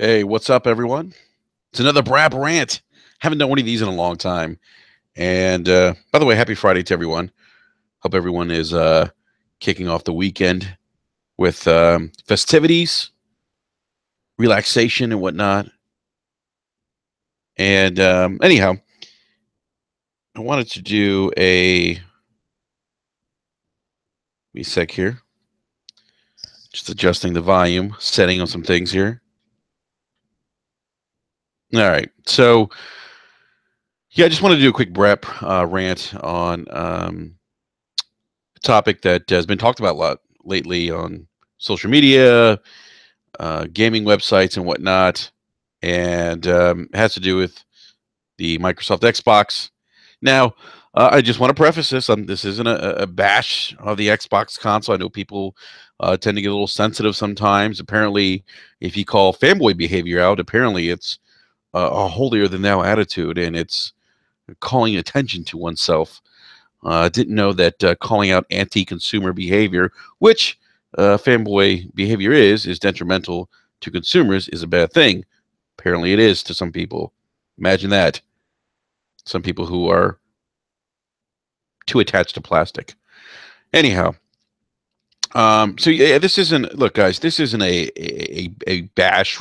Hey, what's up, everyone? It's another BRAP rant. Haven't done one of these in a long time. And by the way, happy Friday to everyone. Hope everyone is kicking off the weekend with festivities, relaxation, and whatnot. And anyhow, I wanted to do a let me sec here, just adjusting the volume, setting on some things here. All right, so yeah, I just want to do a quick BRAP rant on a topic that has been talked about a lot lately on social media, gaming websites, and whatnot, and has to do with the Microsoft Xbox. Now, I just want to preface this. This isn't a bash of the Xbox console. I know people tend to get a little sensitive sometimes. Apparently, if you call fanboy behavior out, apparently it's a holier than thou attitude, and it's calling attention to oneself. Didn't know that calling out anti-consumer behavior, which fanboy behavior is detrimental to consumers, is a bad thing. Apparently, it is to some people. Imagine that. Some people who are too attached to plastic. Anyhow, so yeah, this isn't. Look, guys, this isn't a bash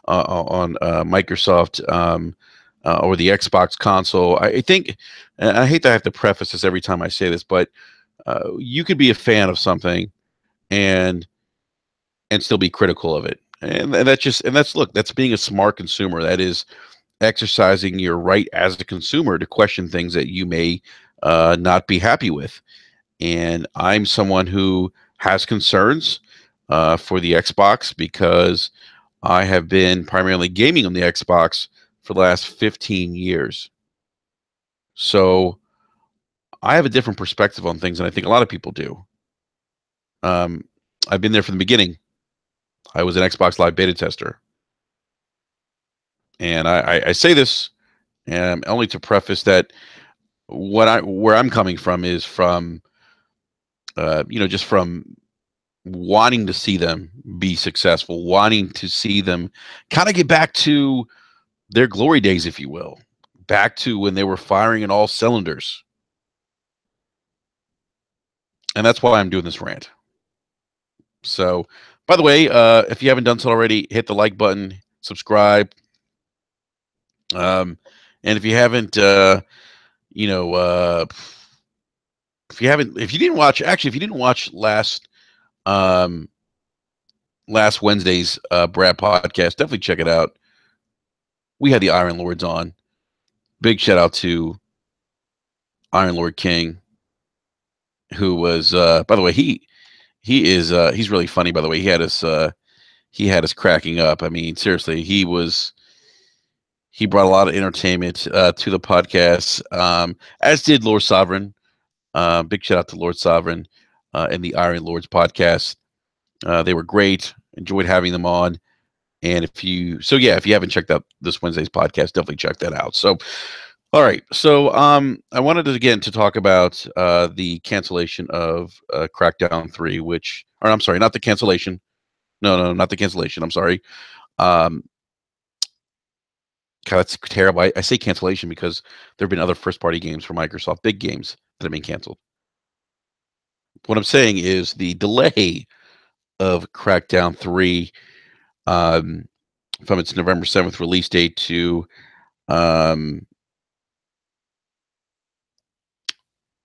on Microsoft or the Xbox console. I think, and I hate to have to preface this every time I say this, but you could be a fan of something and still be critical of it. And that's just and that's look, that's being a smart consumer. That is exercising your right as a consumer to question things that you may not be happy with. And I'm someone who has concerns for the Xbox because I have been primarily gaming on the Xbox for the last 15 years. So I have a different perspective on things than I think a lot of people do. Um, I've been there from the beginning. I was an Xbox Live beta tester. And I say this only to preface that where I'm coming from is from just from wanting to see them be successful, wanting to see them kind of get back to their glory days, if you will, back to when they were firing in all cylinders. And that's why I'm doing this rant. So, by the way, if you haven't done so already, hit the like button, subscribe. And if you haven't, you know, uh, if you didn't watch, actually, if you didn't watch um, last Wednesday's Brad podcast, definitely check it out. We had the Iron Lords on. Big shout out to Iron Lord King, who was, by the way, he's really funny. By the way, he had us cracking up. I mean, seriously, he brought a lot of entertainment to the podcast, as did Lord Sovereign. Big shout out to Lord Sovereign and the Iron Lords podcast. They were great. Enjoyed having them on. And if you haven't checked out this Wednesday's podcast, definitely check that out. So, all right. So, I wanted to again to talk about the cancellation of Crackdown 3, or I'm sorry, not the cancellation. No, not the cancellation. I'm sorry. Um, God, that's terrible. I say cancellation because there have been other first-party games for Microsoft, big games that have been canceled. What I'm saying is the delay of Crackdown 3 um, from its November 7th release date to um,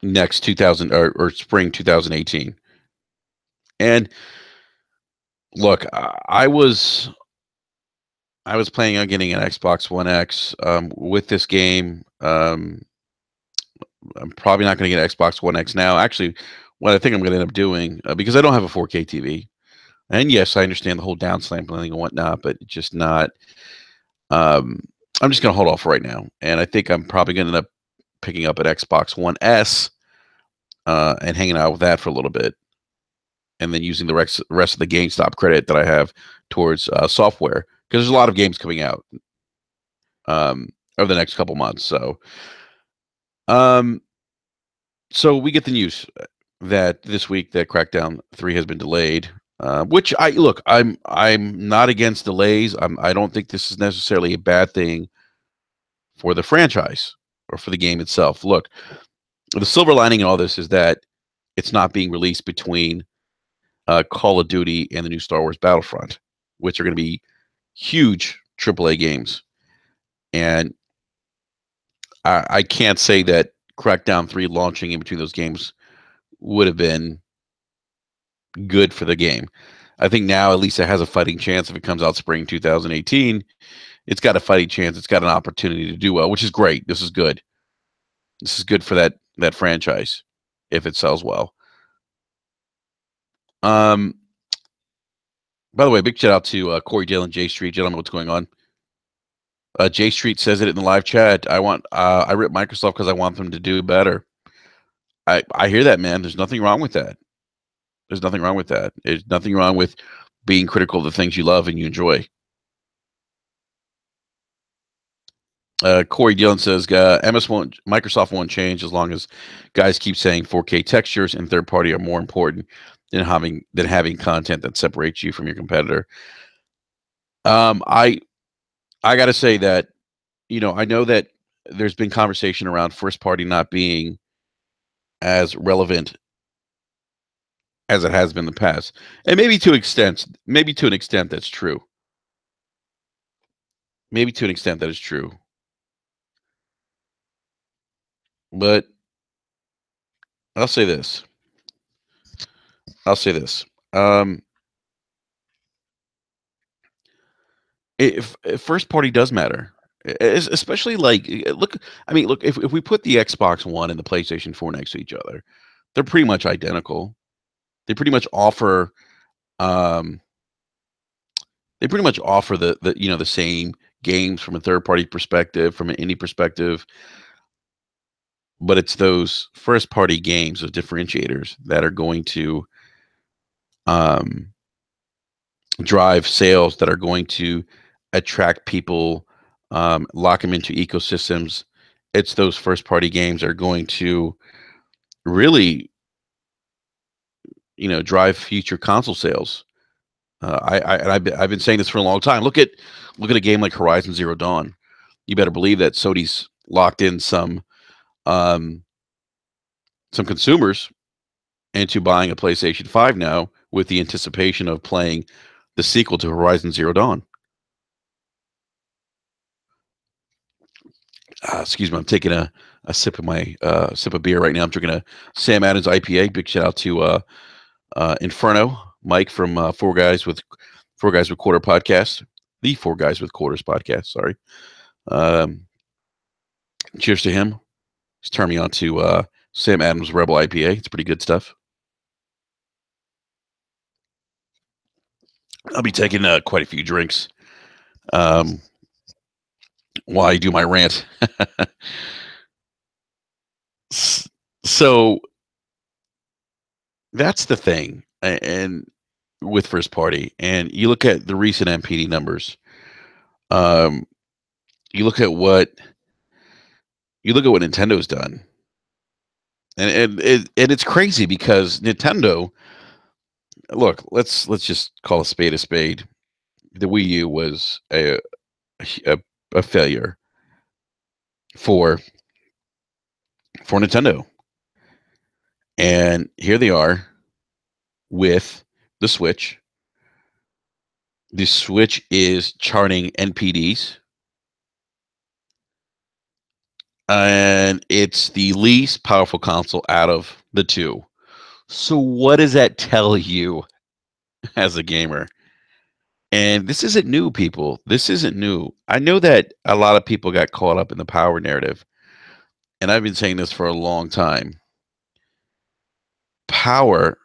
next 2000 or spring 2018. And look, I was planning on getting an Xbox One X with this game. I'm probably not going to get an Xbox One X now. Actually, what I think I'm going to end up doing because I don't have a 4K TV. And yes, I understand the whole down sampling and whatnot, but it's just not. Um, I'm just going to hold off right now, and I think I'm probably going to end up picking up an Xbox One S and hanging out with that for a little bit, and then using the rest of the GameStop credit that I have towards software because there's a lot of games coming out um, over the next couple months. Um, so we get the news that this week that Crackdown 3 has been delayed. Which I'm not against delays. I don't think this is necessarily a bad thing for the franchise or for the game itself. Look, the silver lining in all this is that it's not being released between Call of Duty and the new Star Wars Battlefront, which are going to be huge AAA games. And I can't say that Crackdown 3 launching in between those games would have been good for the game. I think now at least it has a fighting chance if it comes out spring 2018. It's got a fighting chance. It's got an opportunity to do well, which is great. This is good. This is good for that franchise if it sells well. Um, by the way, big shout out to Corey Dillon, J Street. Gentlemen, what's going on? J Street says it in the live chat. I rip Microsoft because I want them to do better. I hear that, man. There's nothing wrong with that. There's nothing wrong with that. There's nothing wrong with being critical of the things you love and you enjoy. Corey Dillon says Microsoft won't change as long as guys keep saying 4K textures and third party are more important than having content that separates you from your competitor. I got to say that I know that there's been conversation around first party not being as relevant as it has been in the past, and maybe to an extent that's true. Maybe to an extent that is true, but I'll say this. I'll say this. Um, if first party does matter, especially like look. I mean, look if we put the Xbox One and the PlayStation 4 next to each other, they're pretty much identical. They pretty much offer. Um, they pretty much offer the same games from a third party perspective, from an indie perspective, but it's those first party games, those differentiators that are going to um, drive sales, that are going to attract people, lock them into ecosystems. It's those first party games that are going to really, drive future console sales. I've been saying this for a long time. Look at a game like Horizon Zero Dawn. You better believe that Sony's locked in um, some consumers into buying a PlayStation 5 now with the anticipation of playing the sequel to Horizon Zero Dawn. Excuse me, I'm taking a sip of my sip of beer right now. I'm drinking a Sam Adams IPA. Big shout out to Inferno Mike from Four Guys with Quarter podcast, the Four Guys with Quarters podcast. Sorry. Um, cheers to him. He's turned me on to Sam Adams Rebel IPA. It's pretty good stuff. I'll be taking quite a few drinks while I do my rant. So that's the thing, and with first party, and you look at the recent MPD numbers. Um, you look at what Nintendo's done, and it's crazy because Nintendo. Look, let's just call a spade a spade. The Wii U was a, a failure for Nintendo, and here they are with the Switch. The Switch is charting NPDs, and it's the least powerful console out of the two. So what does that tell you as a gamer? And this isn't new, people. This isn't new. I know that a lot of people got caught up in the power narrative, and I've been saying this for a long time. Power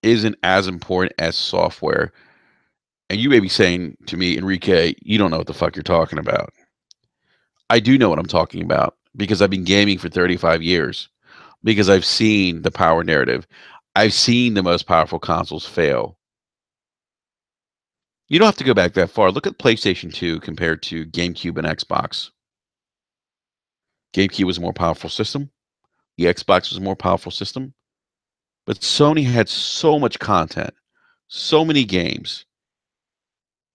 isn't as important as software. And you may be saying to me, Enrique, you don't know what the fuck you're talking about. I do know what I'm talking about because I've been gaming for 35 years, because I've seen the power narrative. I've seen the most powerful consoles fail. You don't have to go back that far. Look at PlayStation 2 compared to GameCube and Xbox. GameCube was a more powerful system. The Xbox was a more powerful system. But Sony had so much content. so many games,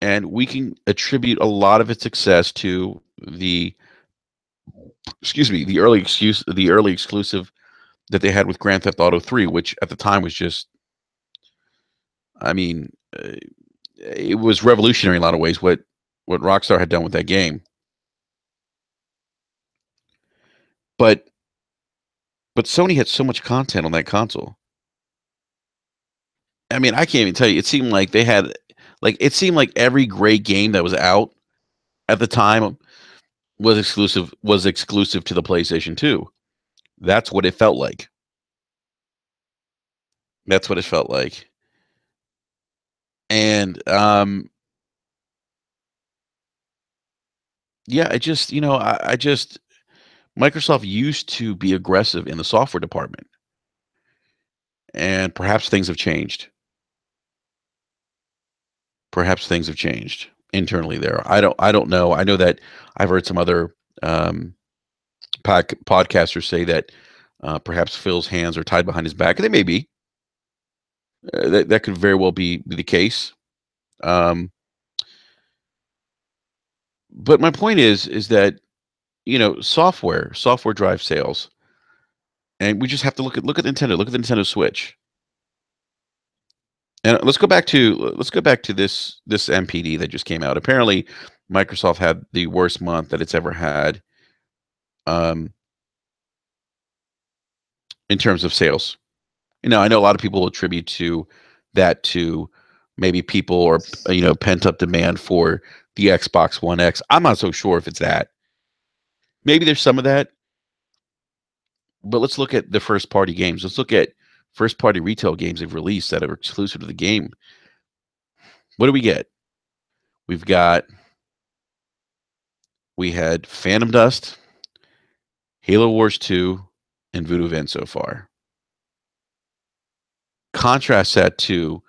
and we can attribute a lot of its success to the the early exclusive that they had with Grand Theft Auto 3, which at the time was just, I mean, it was revolutionary in a lot of ways what Rockstar had done with that game. But Sony had so much content on that console. I mean, I can't even tell you. It seemed like they had, like, it seemed like every great game that was out at the time was exclusive to the PlayStation 2. That's what it felt like. That's what it felt like. And yeah, I just, I just Microsoft used to be aggressive in the software department, and perhaps things have changed. Perhaps things have changed internally there. I don't know. I know that I've heard some other um, podcasters say that perhaps Phil's hands are tied behind his back, and they may be. That could very well be the case. Um, but my point is that software drives sales, and we just have to look at Nintendo. Look at the Nintendo Switch. And let's go back to this MPD that just came out. Apparently, Microsoft had the worst month that it's ever had um, in terms of sales. I know a lot of people attribute to that to maybe people or pent up demand for the Xbox One X. I'm not so sure if it's that. Maybe there's some of that, but let's look at the first party games. Let's look at first party retail games they've released that are exclusive to the game. What do we get? We've got we had Phantom Dust, Halo Wars 2, and Voodoo Vent so far. Contrast that to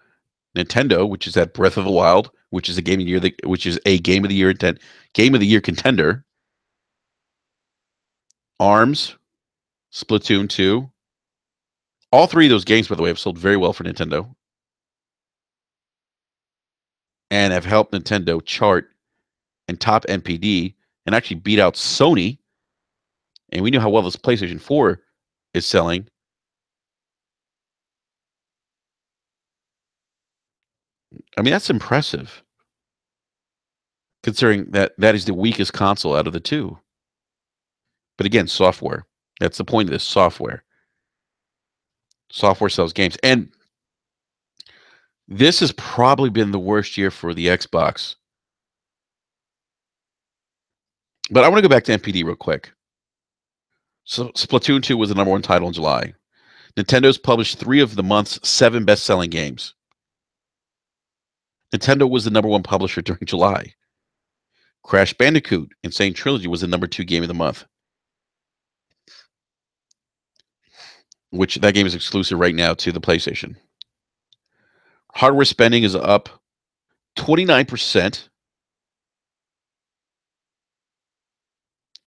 Nintendo, which is at Breath of the Wild, which is a game of the year which is a game of the year contender. Arms, Splatoon 2. All three of those games, by the way, have sold very well for Nintendo and have helped Nintendo chart and top NPD and actually beat out Sony. And we know how well this PlayStation 4 is selling. I mean, that's impressive considering that that is the weakest console out of the two. But again, software. That's the point of this software. Software sells games. And this has probably been the worst year for the Xbox. But I want to go back to NPD real quick. So Splatoon 2 was the number one title in July. Nintendo's published 3 of the month's 7 best-selling games. Nintendo was the number one publisher during July. Crash Bandicoot Insane Trilogy was the number 2 game of the month, which that game is exclusive right now to the PlayStation. Hardware spending is up 29%,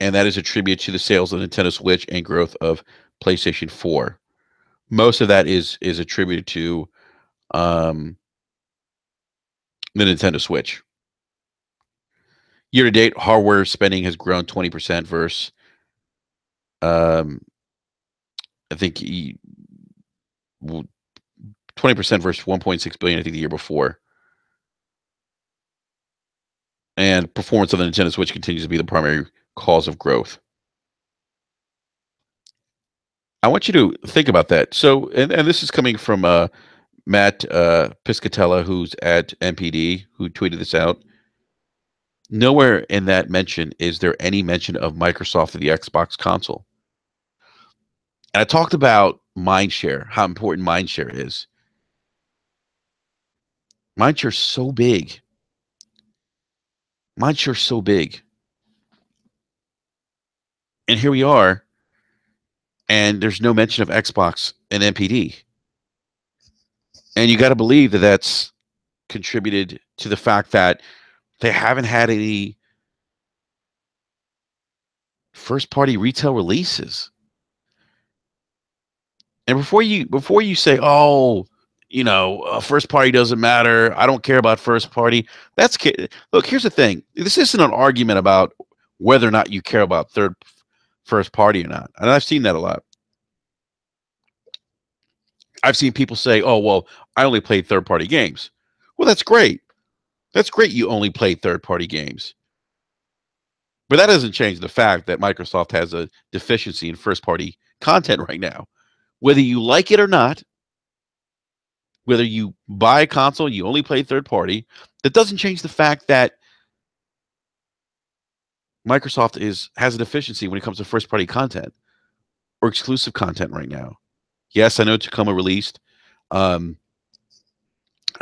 and that is attributed to the sales of the Nintendo Switch and growth of PlayStation 4. Most of that is attributed to um, the Nintendo Switch. Year to date, hardware spending has grown 20% versus, I think, 20% versus 1.6 billion. I think the year before. And performance of the Nintendo Switch continues to be the primary cause of growth. I want you to think about that. So, and this is coming from Matt Piscatella, who's at NPD, who tweeted this out. Nowhere in that mention is there any mention of Microsoft or the Xbox console. And I talked about mindshare, how important mindshare is. Mindshare's so big. Mindshare's so big. And here we are, and there's no mention of Xbox and NPD. And you got to believe that that's contributed to the fact that they haven't had any first party retail releases. And before you say, oh, first party doesn't matter. I don't care about first party. Look. Here's the thing. This isn't an argument about whether or not you care about first party or not. And I've seen that a lot. I've seen people say, "Oh, well, I only play third party games." Well, that's great. That's great. You only play third party games. But that doesn't change the fact that Microsoft has a deficiency in first party content right now. Whether you like it or not, whether you buy a console, you only play third party, that doesn't change the fact that Microsoft has a deficiency when it comes to first party content or exclusive content right now. Yes, I know Tacoma released. Um,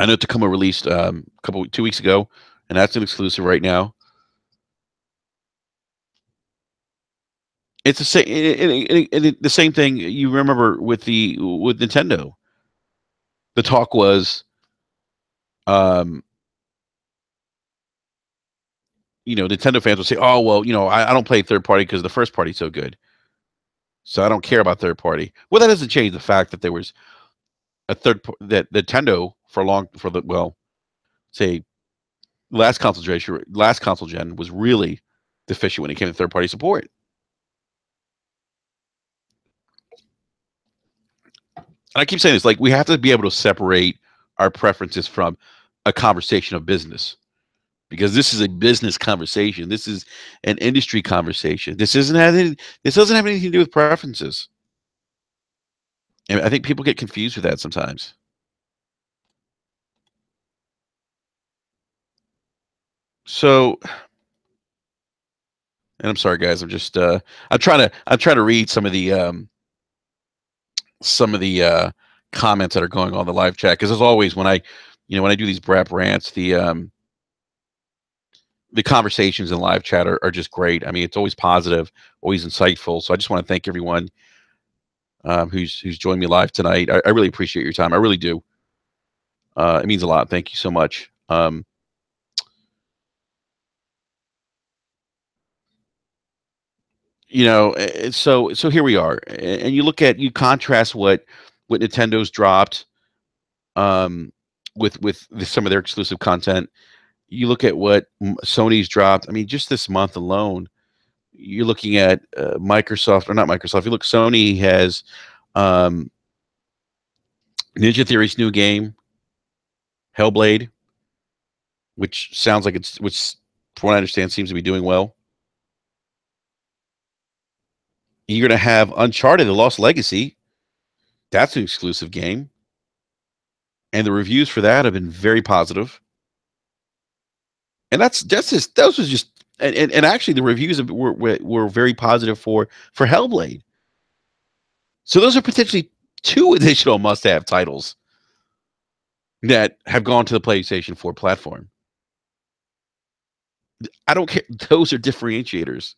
I know Tacoma released 2 weeks ago, and that's an exclusive right now. It's the same. The same thing you remember with Nintendo. The talk was, um, Nintendo fans would say, "Oh, well, I don't play third party because the first party's so good, so I don't care about third party." Well, that doesn't change the fact that there was that Nintendo say last console gen was really deficient when it came to third party support. And I keep saying this, like, we have to be able to separate our preferences from a conversation of business, because this is a business conversation. This is an industry conversation. This doesn't have anything to do with preferences. And I think people get confused with that sometimes. So, and I'm sorry, guys. I'm trying to read some of the comments that are going on in the live chat, because as always, when I do these BRAP rants, the conversations in live chat are just great. I mean, it's always positive, always insightful. So I just want to thank everyone who's joined me live tonight. I really appreciate your time. I really do. It means a lot. Thank you so much. So here we are, and you contrast what Nintendo's dropped, um, with some of their exclusive content. You look at what Sony's dropped. I mean, just this month alone, you're looking at Microsoft, or not Microsoft. You look, Sony has um, Ninja Theory's new game, Hellblade, which sounds like which, from what I understand, seems to be doing well. You're going to have Uncharted: The Lost Legacy. That's an exclusive game, and the reviews for that have been very positive. And that's just those was just and actually the reviews were very positive for Hellblade. So those are potentially two additional must-have titles that have gone to the PlayStation 4 platform. I don't care. Those are differentiators.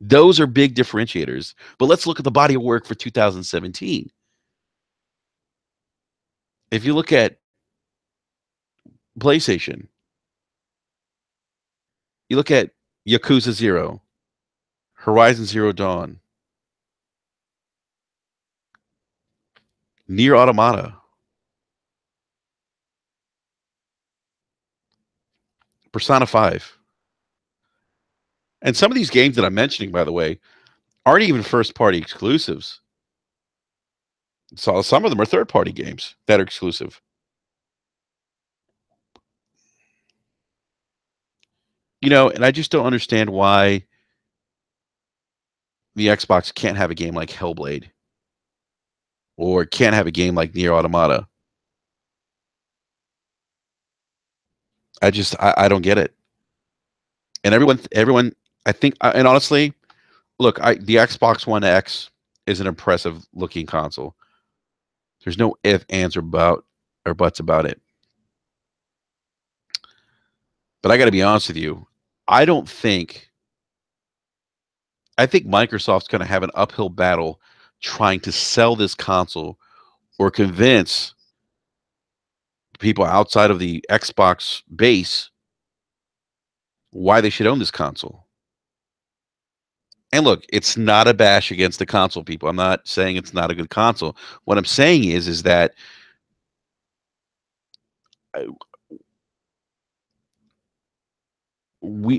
Those are big differentiators. But let's look at the body of work for 2017. If you look at PlayStation, you look at Yakuza 0, Horizon Zero Dawn, Nier Automata, Persona 5. And some of these games that I'm mentioning, by the way, aren't even first-party exclusives. So some of them are third-party games that are exclusive. And I just don't understand why the Xbox can't have a game like Hellblade, or can't have a game like Nier Automata. I don't get it. And everyone, I think, and honestly, look, the Xbox One X is an impressive looking console. There's no if, ands, or buts about it. But I got to be honest with you, I don't think. I think Microsoft's going to have an uphill battle trying to sell this console or convince people outside of the Xbox base why they should own this console. And look, it's not a bash against the console, people. I'm not saying it's not a good console. What I'm saying is that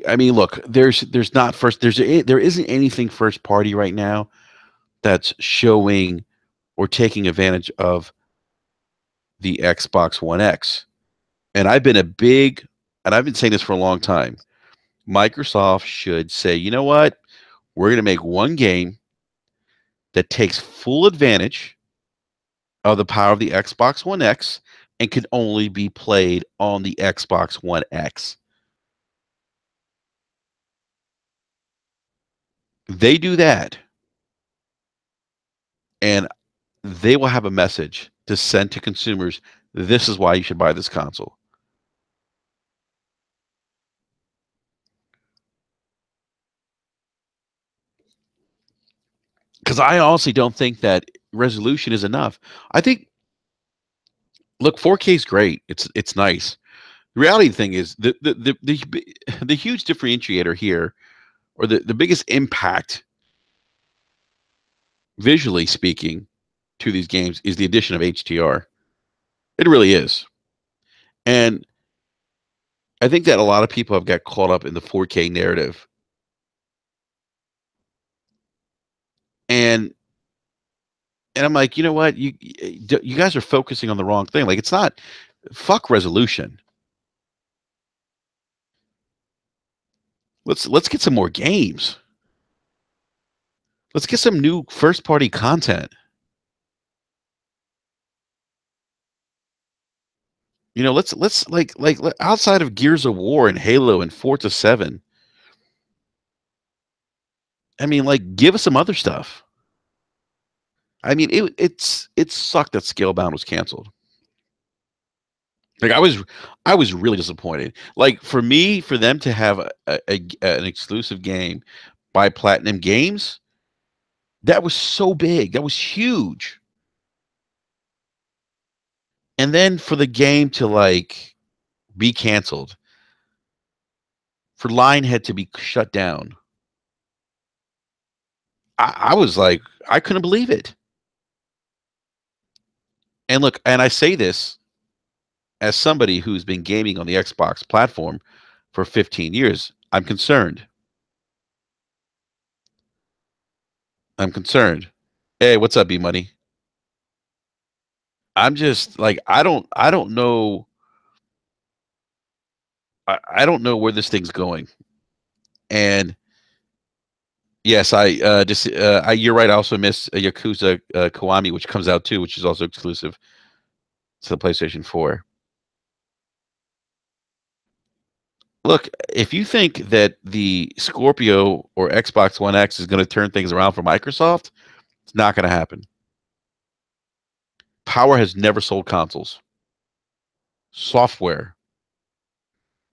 I mean, look, there's not first there isn't anything first party right now that's showing or taking advantage of the Xbox One X. And I've been saying this for a long time. Microsoft should say, you know what? We're going to make one game that takes full advantage of the power of the Xbox One X and can only be played on the Xbox One X. They do that, and they will have a message to send to consumers. This is why you should buy this console. Because I honestly don't think that resolution is enough. I think, look, 4K is great. It's nice. The reality thing is the huge differentiator here, or the biggest impact, visually speaking, to these games is the addition of HDR. It really is. And I think that a lot of people have got caught up in the 4K narrative. And I'm like, you know what? You guys are focusing on the wrong thing. Like, it's not, fuck resolution. Let's get some more games. Let's get some new first party content. You know, let's outside of Gears of War and Halo and Forza 7. I mean, like, give us some other stuff. I mean, it sucked that Scalebound was canceled. Like, I was really disappointed. Like, for me, for them to have an exclusive game by Platinum Games, that was so big. That was huge. And then for the game to like be canceled, for Lionhead to be shut down, I was like, I couldn't believe it. And look, and I say this as somebody who's been gaming on the Xbox platform for 15 years. I'm concerned. I'm concerned. Hey, what's up, B Money? I'm just like, I don't know. I don't know where this thing's going. And yes, you're right. I also miss Yakuza Kiwami, which comes out too, which is also exclusive to the PlayStation 4. Look, if you think that the Scorpio or Xbox One X is going to turn things around for Microsoft, it's not going to happen. Power has never sold consoles. Software.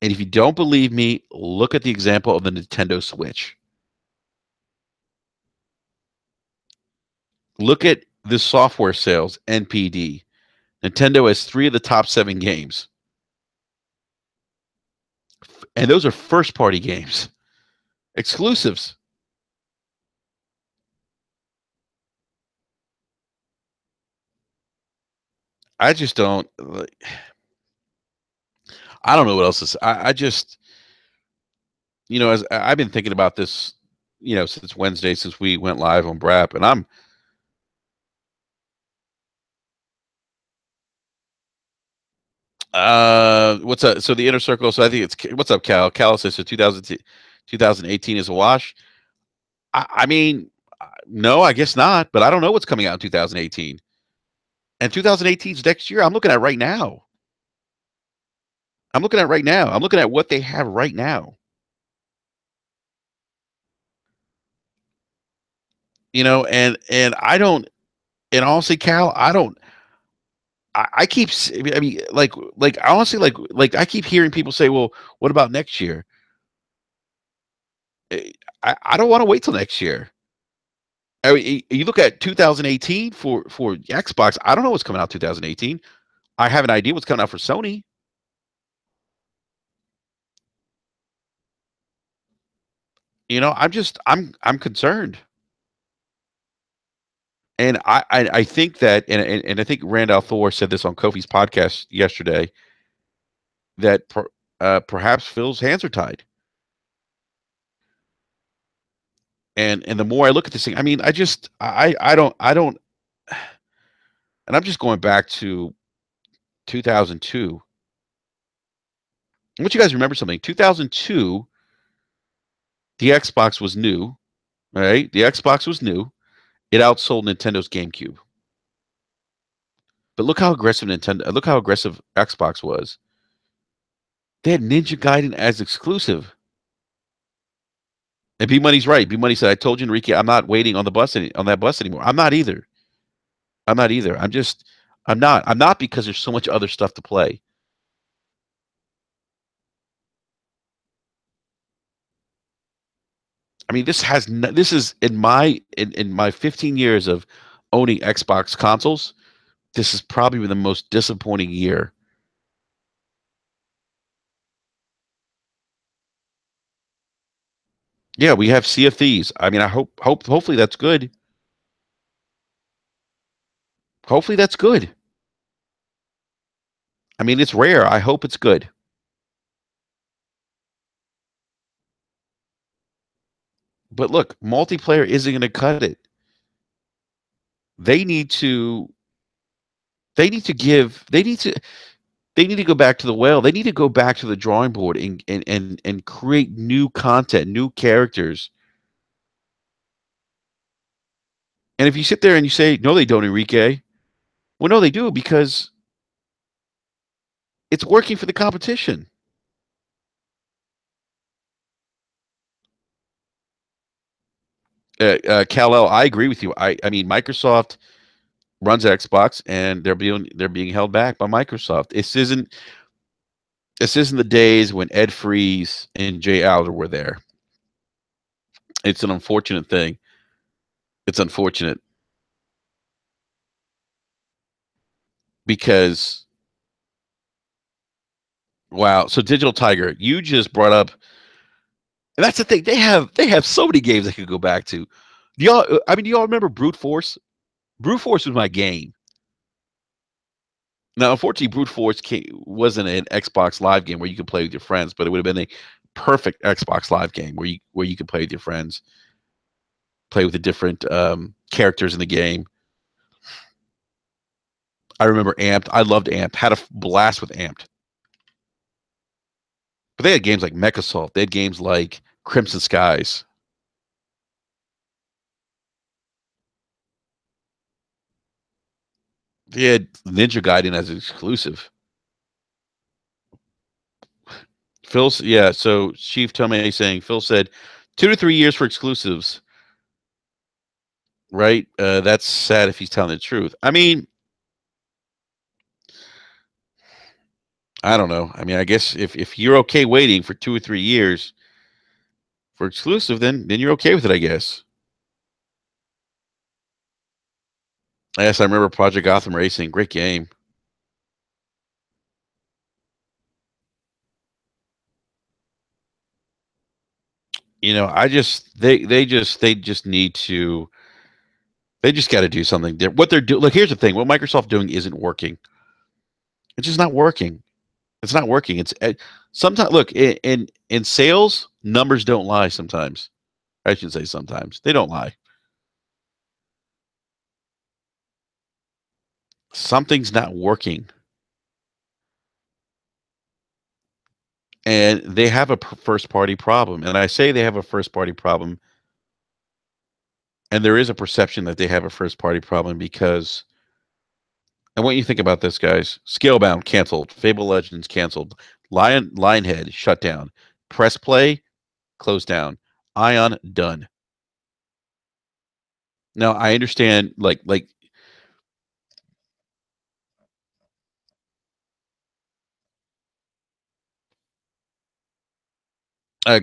And if you don't believe me, look at the example of the Nintendo Switch. Look at the software sales, NPD. Nintendo has 3 of the top 7 games. And those are first party games, exclusives. I just don't. I don't know what else to say. I just, as I've been thinking about this, since Wednesday, since we went live on BRAP, and I'm, what's up? So the inner circle. So I think it's what's up, Cal? Cal says so 2018 is a wash. I mean, no, I guess not. But I don't know what's coming out in 2018. And 2018 is next year. I'm looking at right now. I'm looking at right now. I'm looking at what they have right now. And I don't. And honestly, Cal, I don't. I keep. I mean, like honestly, like I keep hearing people say, "Well, what about next year?" I don't want to wait till next year. I mean, you look at 2018 for Xbox. I don't know what's coming out 2018. I have an idea what's coming out for Sony. I'm concerned, and I think that, and I think Randall Thor said this on Kofi's podcast yesterday. that perhaps Phil's hands are tied. And the more I look at this thing, I mean, I don't, and I'm just going back to 2002. I want you guys to remember something. 2002, the Xbox was new, right? The Xbox was new. It outsold Nintendo's GameCube. But look how aggressive Xbox was. They had Ninja Gaiden as exclusive. And B Money's right. B Money said, "I told you, Enrique, I'm not waiting on the on that bus anymore." I'm not either. I'm not either. I'm not. I'm not because there's so much other stuff to play. I mean, this is in my 15 years of owning Xbox consoles. This is probably the most disappointing year. Yeah, we have Sea of Thieves. I mean, hopefully that's good. Hopefully that's good. I mean, it's rare. I hope it's good. But look, multiplayer isn't going to cut it. They need to they need to give they need to go back to the well. They need to go back to the drawing board and create new content, new characters. And if you sit there and you say, "No, they don't, Enrique." Well, no, they do because it's working for the competition. Kal-El, I agree with you. I mean, Microsoft runs Xbox, and they're being held back by Microsoft. This isn't the days when Ed Freeze and Jay Alder were there. It's an unfortunate thing. It's unfortunate because wow. So Digital Tiger, you just brought up, and that's the thing. They have so many games I could go back to. Do y'all? I mean, do y'all remember Brute Force? Brute Force was my game. Now, unfortunately, wasn't an Xbox Live game where you could play with your friends, but it would have been a perfect Xbox Live game where you could play with your friends, play with the different characters in the game. I remember Amped. I loved Amped. Had a blast with Amped. But they had games like Mech Assault. They had games like Crimson Skies. They had Ninja Gaiden as an exclusive. Yeah. So Chief Tomei saying Phil said 2 to 3 years for exclusives. Right. That's sad if he's telling the truth. I mean, I don't know. I mean, I guess if you're okay waiting for 2 or 3 years for exclusive, then you're okay with it, I guess. Yes, I remember Project Gotham Racing. Great game. You know, I just they just need to they just got to do something different. What they're doing, look, here's the thing: what Microsoft doing isn't working. It's just not working. It's not working. It's sometimes look in sales, numbers don't lie. Sometimes I should say sometimes they don't lie. Something's not working, and they have a first party problem. And I say they have a first party problem, and there is a perception that they have a first party problem because. And what you think about this, guys? Scalebound canceled. Fable Legends canceled. Lionhead shut down. Press Play closed down. Ion done. Now I understand, like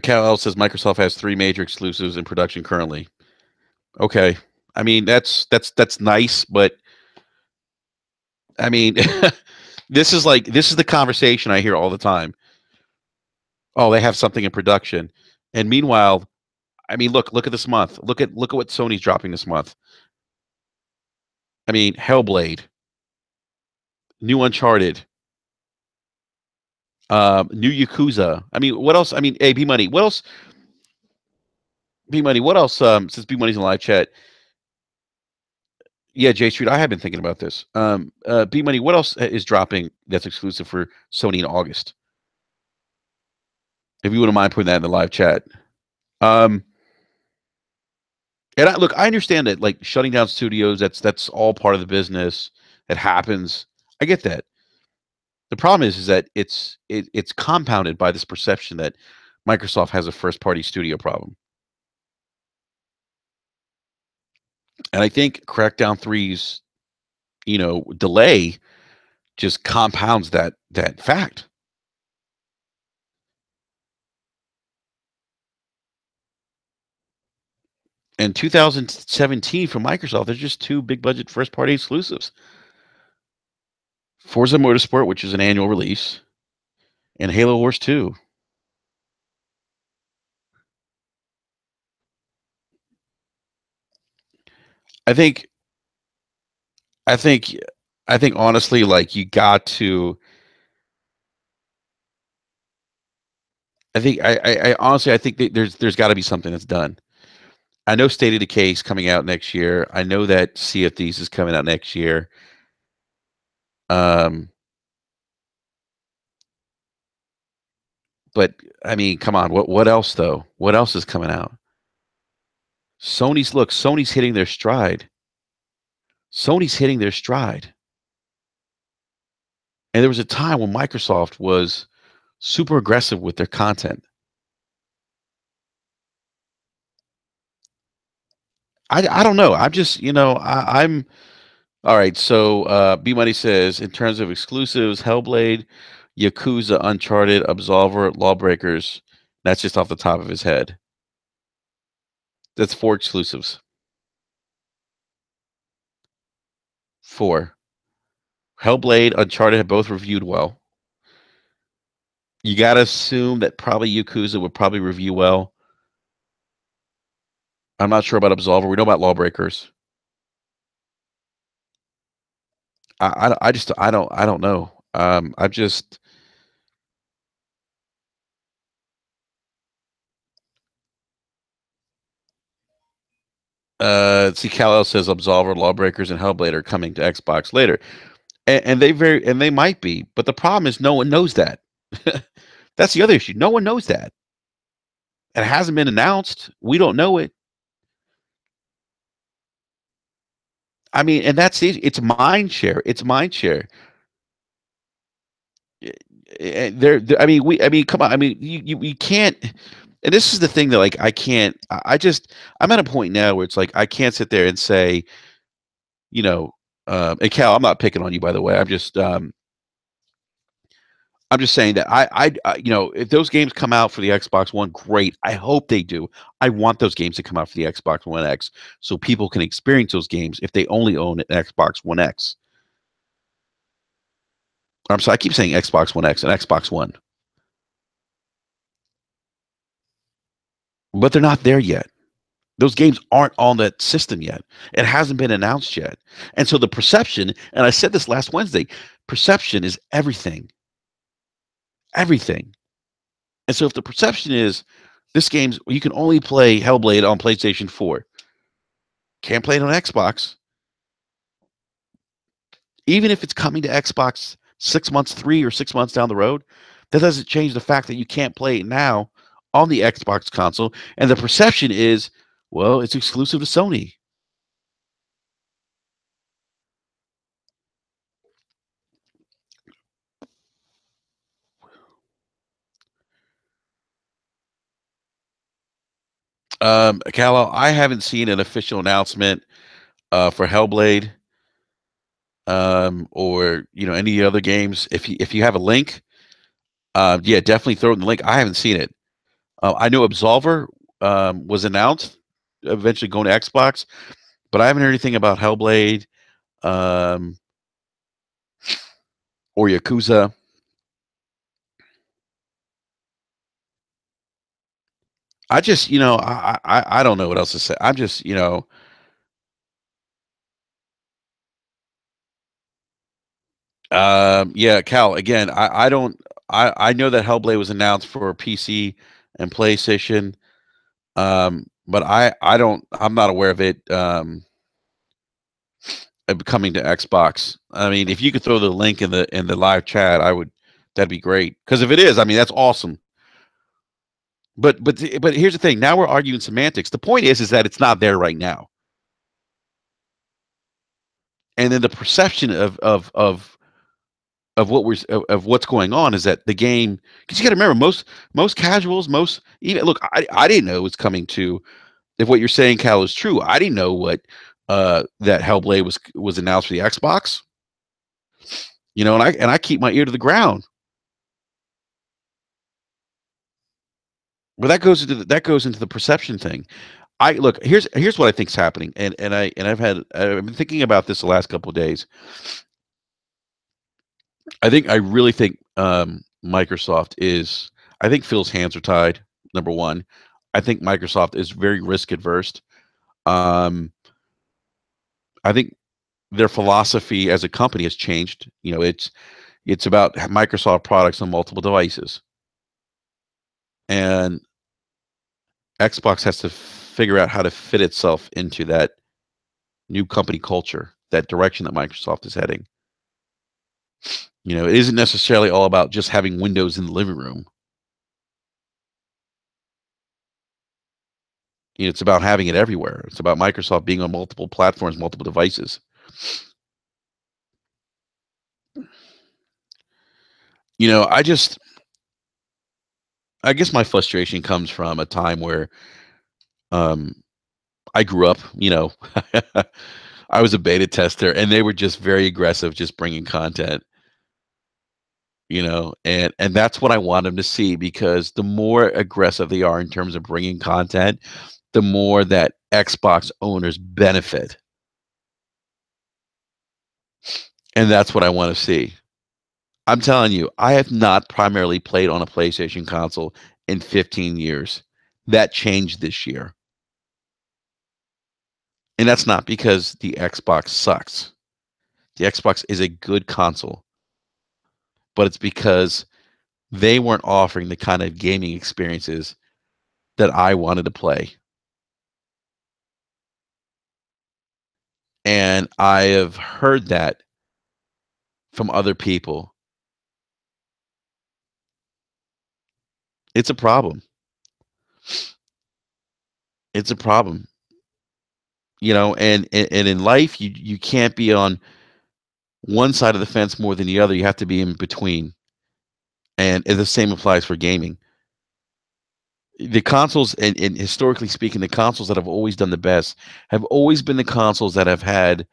Cal says Microsoft has 3 major exclusives in production currently. Okay, I mean that's nice, but I mean this is the conversation I hear all the time. Oh, they have something in production, and meanwhile, I mean look at this month. Look at what Sony's dropping this month. I mean Hellblade, new Uncharted. New Yakuza. I mean, what else? I mean, hey, B Money. What else? B Money. What else? Since B Money's in live chat, yeah, J Street. I have been thinking about this. B Money. What else is dropping that's exclusive for Sony in August? If you wouldn't mind putting that in the live chat. Um, and look, I understand that like shutting down studios. That's all part of the business. It happens. I get that. The problem is that it's compounded by this perception that Microsoft has a first party studio problem. And I think Crackdown 3's, delay just compounds that fact. In 2017 for Microsoft, there's just two big budget first party exclusives. Forza Motorsport, which is an annual release, and Halo Wars 2. I think I think I think honestly, like you got to. I honestly I think that there's got to be something that's done. I know State of Decay is coming out next year. I know that Sea of Thieves is coming out next year. Um, but I mean, come on, what else though? What else is coming out? Sony's hitting their stride. Sony's hitting their stride. And there was a time when Microsoft was super aggressive with their content. I don't know. I'm just, I'm all right. So B Money says in terms of exclusives, Hellblade, Yakuza, Uncharted, Absolver, Lawbreakers. That's just off the top of his head. That's four exclusives. Four. Hellblade, Uncharted have both reviewed well. You got to assume that probably Yakuza would probably review well. I'm not sure about Absolver. We know about Lawbreakers. I don't know. I'm just see Kal-El says Absolver, Lawbreakers, and Hellblade are coming to Xbox later, and they might be, but the problem is no one knows that. That's the other issue. No one knows that. It hasn't been announced. We don't know it. I mean, and that's it's mind share. It's mind share. I mean, come on. I mean, you can't. And this is the thing that like I can't. I'm at a point now where it's like I can't sit there and say, you know, and Cal, I'm not picking on you by the way. I'm just saying that if those games come out for the Xbox One, great. I hope they do. I want those games to come out for the Xbox One X so people can experience those games if they only own an Xbox One X. I'm sorry, I keep saying Xbox One X and Xbox One, but they're not there yet. Those games aren't on that system yet. It hasn't been announced yet. And so the perception, and I said this last Wednesday, perception is everything. Everything. And so if the perception is this game's you can only play Hellblade on PlayStation 4. Can't play it on Xbox. Even if it's coming to Xbox 6 months, 3 or 6 months down the road, that doesn't change the fact that you can't play it now on the Xbox console. And the perception is, well, it's exclusive to Sony. Callow, I haven't seen an official announcement for Hellblade or any other games. If you have a link, yeah, definitely throw it in the link. I haven't seen it. I know Absolver was announced, eventually going to Xbox, but I haven't heard anything about Hellblade um, or Yakuza. I just, I don't know what else to say. I'm just, yeah, Cal. Again, I don't. I know that Hellblade was announced for PC and PlayStation, but I'm not aware of it coming to Xbox. I mean, if you could throw the link in the live chat, I would. That'd be great. Because if it is, I mean, that's awesome. But here's the thing. Now we're arguing semantics. The point is that it's not there right now. And then the perception of of what's going on is that the game, because you got to remember, most casuals, most even look, I didn't know it was coming to. If what you're saying, Cal, is true, I didn't know what that Hellblade was announced for the Xbox. You know, and I keep my ear to the ground. But that goes into the perception thing. I look, here's what I think's happening, and I've been thinking about this the last couple of days. I really think Microsoft is. I think Phil's hands are tied. Number one, I think Microsoft is very risk adverse. Um, I think their philosophy as a company has changed. You know, it's about Microsoft products on multiple devices, and Xbox has to figure out how to fit itself into that new company culture, that direction that Microsoft is heading. You know, it isn't necessarily all about just having Windows in the living room. You know, it's about having it everywhere. It's about Microsoft being on multiple platforms, multiple devices. You know, I guess my frustration comes from a time where um, I grew up. You know, I was a beta tester, and they were just very aggressive, just bringing content. You know, and that's what I want them to see, because the more aggressive they are in terms of bringing content, the more that Xbox owners benefit, and that's what I want to see. I'm telling you, I have not primarily played on a PlayStation console in 15 years. That changed this year. And that's not because the Xbox sucks. The Xbox is a good console, but it's because they weren't offering the kind of gaming experiences that I wanted to play. And I have heard that from other people. It's a problem. It's a problem. You know, and in life you can't be on one side of the fence more than the other. You have to be in between. And the same applies for gaming. The consoles, and historically speaking, the consoles that have always done the best have always been the consoles that have had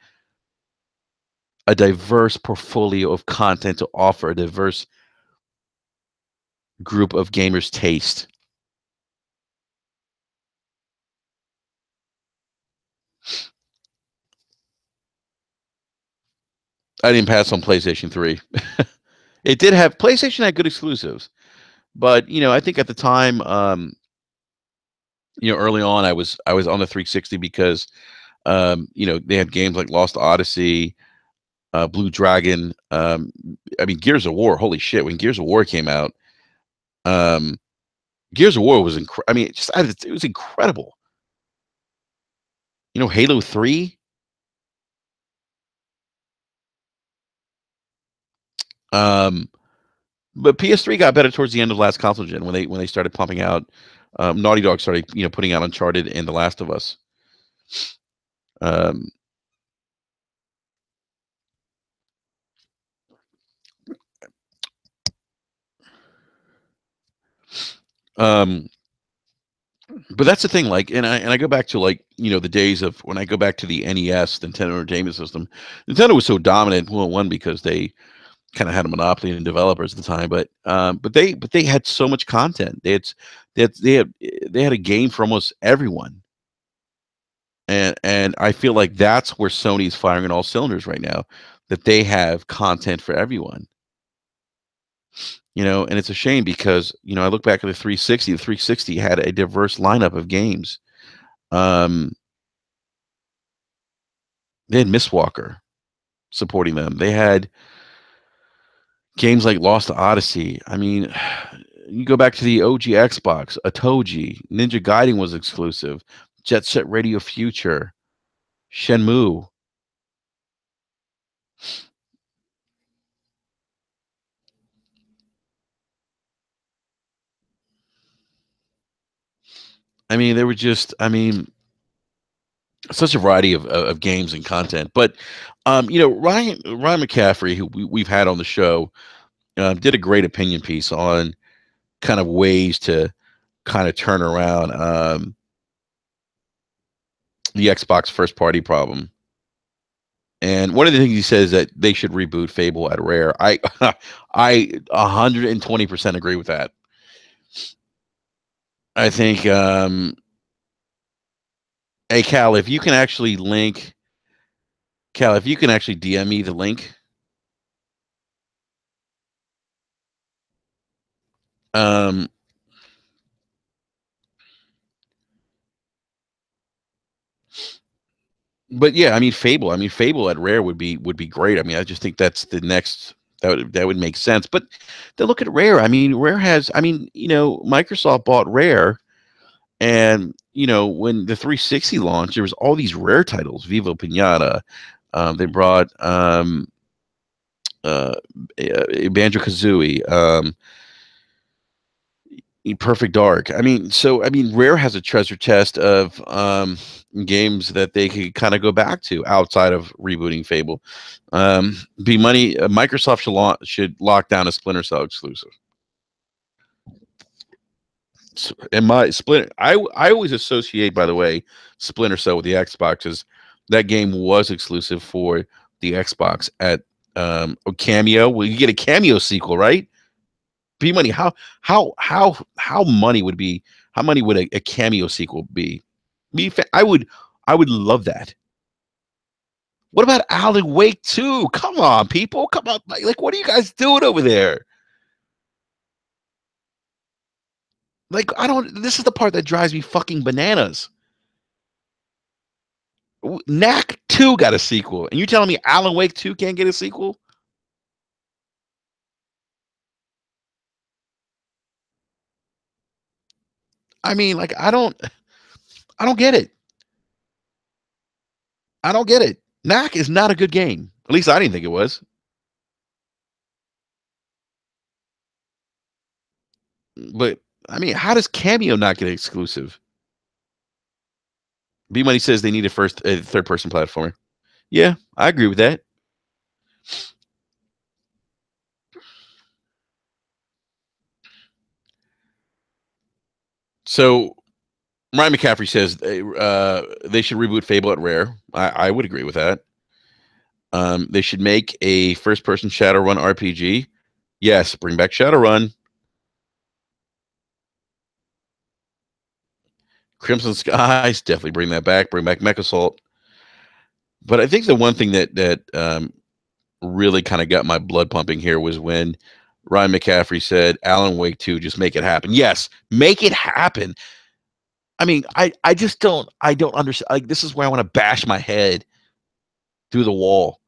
a diverse portfolio of content to offer a diverse group of gamers' taste. I didn't pass on PlayStation 3. It did have PlayStation had good exclusives, but you know, I think at the time, you know, early on, I was on the 360 because you know, they had games like Lost Odyssey, Blue Dragon. I mean, Gears of War. Holy shit! When Gears of War came out, um, Gears of War was I mean, it was incredible. You know, Halo 3. Um, but PS3 got better towards the end of last console gen when they started pumping out. Naughty Dog started, you know, putting out Uncharted and The Last of Us. Um, um, but that's the thing. Like, and I go back to, like, you know, the days of when I go back to the NES, the Nintendo Entertainment System. Nintendo was so dominant. Well, one, because they kind of had a monopoly in developers at the time, but they had so much content. They had a game for almost everyone. And I feel like that's where Sony's firing on all cylinders right now, that they have content for everyone. You know, and it's a shame because, you know, I look back at the 360. The 360 had a diverse lineup of games. Um, they had Mistwalker supporting them. They had Games like Lost Odyssey. I mean, you go back to the OG Xbox, Atoji, Ninja Gaiden was exclusive, Jet Set Radio Future, Shenmue. I mean, there were just, I mean, such a variety of games and content. But, Ryan McCaffrey, who we've had on the show, did a great opinion piece on kind of ways to kind of turn around the Xbox first party problem. And one of the things he says that they should reboot Fable at Rare. I 120% agree with that. I think, hey Cal, if you can actually link, Cal, if you can actually DM me the link, um, but yeah, I mean Fable. I mean Fable at Rare would be great. I mean, I just think that's the next that would make sense. But to look at Rare, I mean, Rare has. I mean, Microsoft bought Rare, and when the 360 launched, there was all these Rare titles, Vivo Pinata. They brought uh, Banjo Kazooie. Perfect Dark. I mean, Rare has a treasure chest of games that they could kind of go back to outside of rebooting Fable. Be money. Microsoft should lock down a Splinter Cell exclusive. And my Splinter, I always associate, by the way, Splinter Cell with the Xbox, because that game was exclusive for the Xbox at a Cameo. Well, you get a Cameo sequel, right? Be money. How money would be? How money would a Cameo sequel be? I would love that. What about Alan Wake 2? Come on, people. Come on. Like, what are you guys doing over there? Like, I don't. This is the part that drives me fucking bananas. Knack 2 got a sequel, and you telling me Alan Wake 2 can't get a sequel? I mean, like, I don't get it. I don't get it. Knack is not a good game. At least I didn't think it was. But I mean, how does Cameo not get exclusive? B Money says they need a third person platformer. Yeah, I agree with that. So Ryan McCaffrey says they should reboot Fable at Rare. I would agree with that. They should make a first person Shadowrun RPG. Yes, bring back Shadowrun. Crimson Skies, definitely bring that back. Bring back Mechasalt. But I think the one thing that really kind of got my blood pumping here was when Ryan McCaffrey said, "Alan Wake 2, just make it happen." Yes, make it happen. I mean, I just don't understand. Like, this is where I want to bash my head through the wall.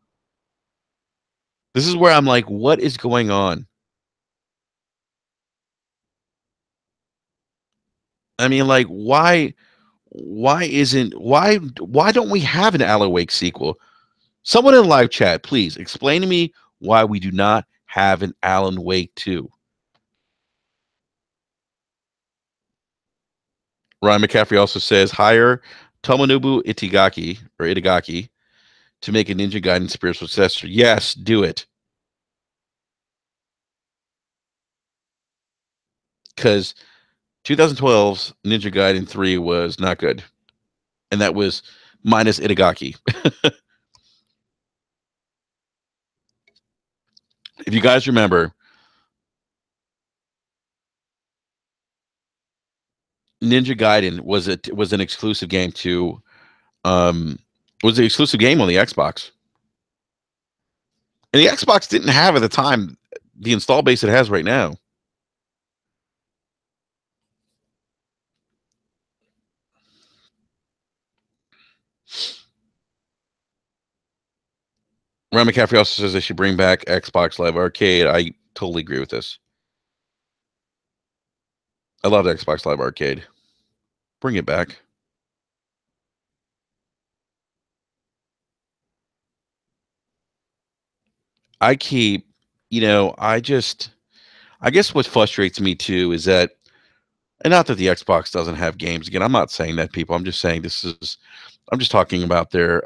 This is where I'm like, what is going on? I mean, like, why don't we have an Alan Wake sequel? Someone in live chat, please explain to me why we do not have an Alan Wake 2. Ryan McCaffrey also says hire Tomonobu Itagaki to make a Ninja Gaiden spiritual successor. Yes, do it. Because 2012's Ninja Gaiden 3 was not good. And that was minus Itagaki. If you guys remember, Ninja Gaiden was an exclusive game to was the exclusive game on the Xbox. And the Xbox didn't have at the time the install base it has right now. Ryan McCaffrey also says they should bring back Xbox Live Arcade. Totally agree with this. I love Xbox Live Arcade. Bring it back. I keep, I guess what frustrates me too is that, and not that the Xbox doesn't have games. Again, I'm not saying that, people. I'm just saying I'm just talking about their,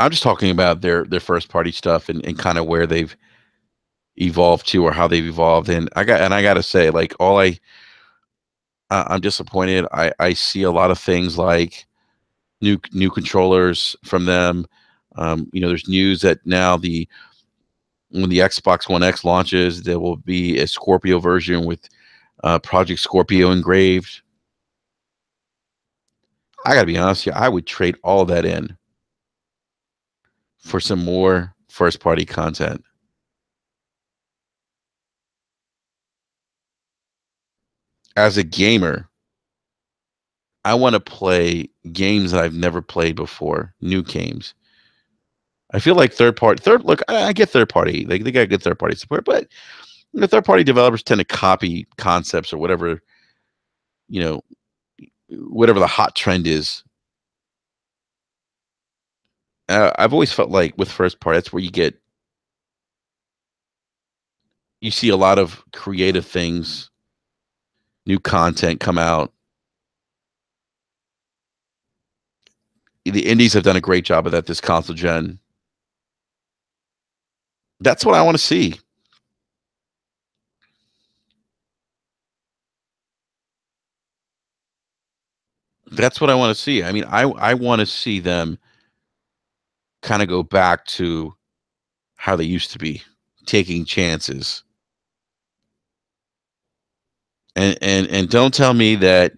I'm just talking about their first party stuff and kind of where they've evolved to or how they've evolved. And I got to say, like, I'm disappointed. I see a lot of things like new controllers from them. There's news that now the when the Xbox One X launches, there will be a Scorpio version with Project Scorpio engraved. I gotta be honest here, I would trade all that in for some more first party content. As a gamer, I want to play games that I've never played before, new games. I feel like third look, I get third party. They got good third party support, but third party developers tend to copy concepts or you know, whatever the hot trend is. I've always felt like with first party, that's where you see a lot of creative things, new content come out. The indies have done a great job of that this console gen. That's what I want to see. That's what I want to see. I mean, I want to see them kind of go back to how they used to be, taking chances. And don't tell me that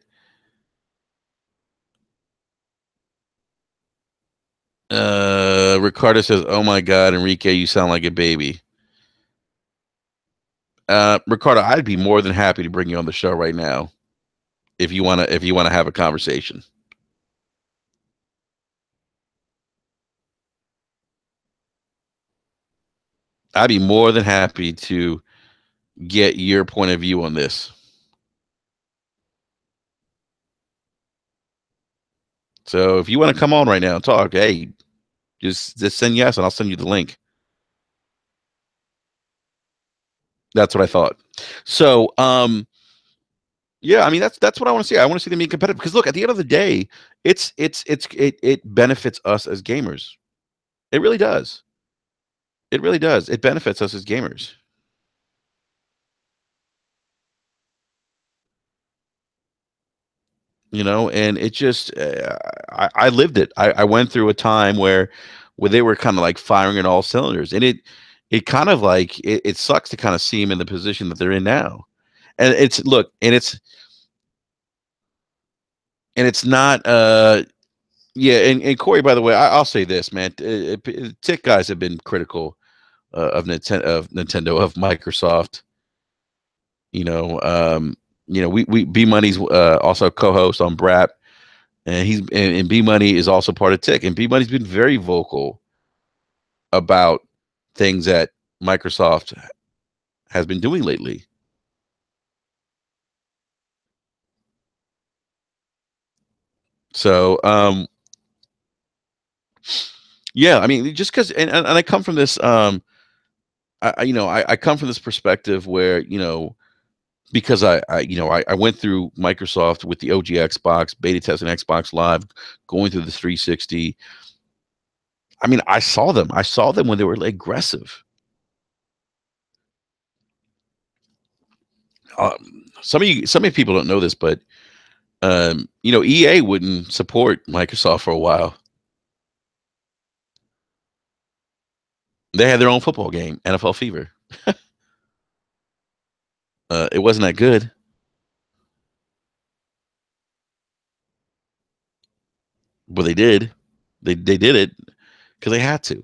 Ricardo says, "Oh my God, Enrique, you sound like a baby." Ricardo, I'd be more than happy to bring you on the show right now if you wanna have a conversation. I'd be more than happy to get your point of view on this. So if you want to come on right now and talk, hey, just send yes, and I'll send you the link. That's what I thought. So, yeah, I mean that's what I want to see. I want to see them be competitive because look, at the end of the day, it benefits us as gamers. It really does. It really does. It benefits us as gamers. And it just I lived it. I went through a time where they were kind of like firing in all cylinders, and it kind of like it sucks to kind of see them in the position that they're in now. And it's look, and it's not yeah, and Corey, by the way, I'll say this, man. Tech guys have been critical of Nintendo, of Microsoft. You know, we B Money's also co-host on BRAP, and and B Money is also part of Tech, and B Money's been very vocal about things that Microsoft has been doing lately. So, yeah, I mean, just because, and I come from this, I come from this perspective where because I went through Microsoft with the OG Xbox, beta testing Xbox Live, going through the 360. I mean, I saw them when they were aggressive. Some of you people don't know this, but EA wouldn't support Microsoft for a while. They had their own football game, NFL Fever. It wasn't that good, but they did. They did it because they had to.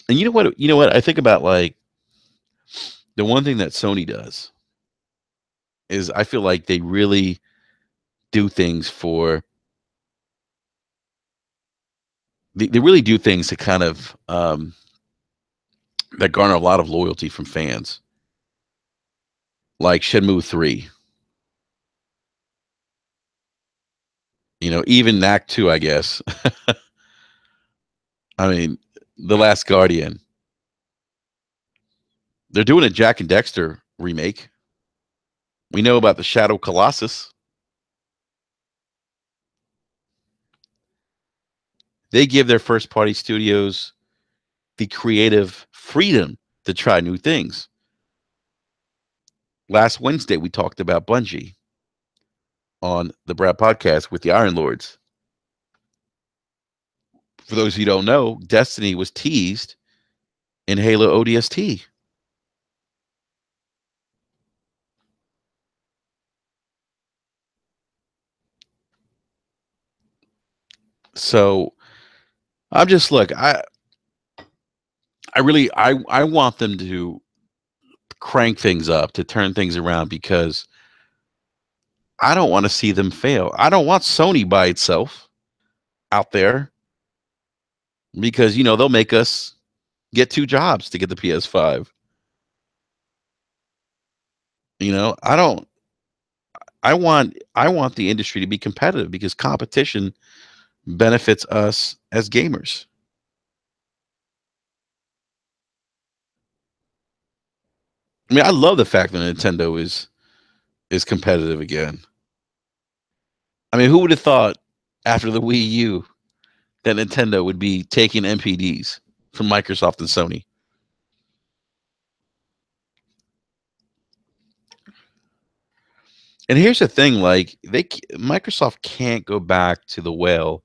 And you know what? You know what? I think about like the one thing that Sony does is I feel like they really do things for they really do things to kind of that garner a lot of loyalty from fans, like Shenmue 3. Even Knack 2, I guess. I mean, The Last Guardian. They're doing a Jack and Dexter remake. We know about the Shadow Colossus. They give their first party studios the creative freedom to try new things. Last Wednesday, we talked about Bungie on the BRAP podcast with the Iron Lords. For those who don't know, Destiny was teased in Halo ODST. So I'm just look, I really I want them to crank things up, to turn things around, because I don't want to see them fail. I don't want Sony by itself out there, because they'll make us get two jobs to get the PS5. I don't I want the industry to be competitive, because competition benefits us as gamers. I mean, I love the fact that Nintendo is competitive again. I mean, who would have thought after the Wii U that Nintendo would be taking MPDs from Microsoft and Sony? And here's the thing, like Microsoft can't go back to the well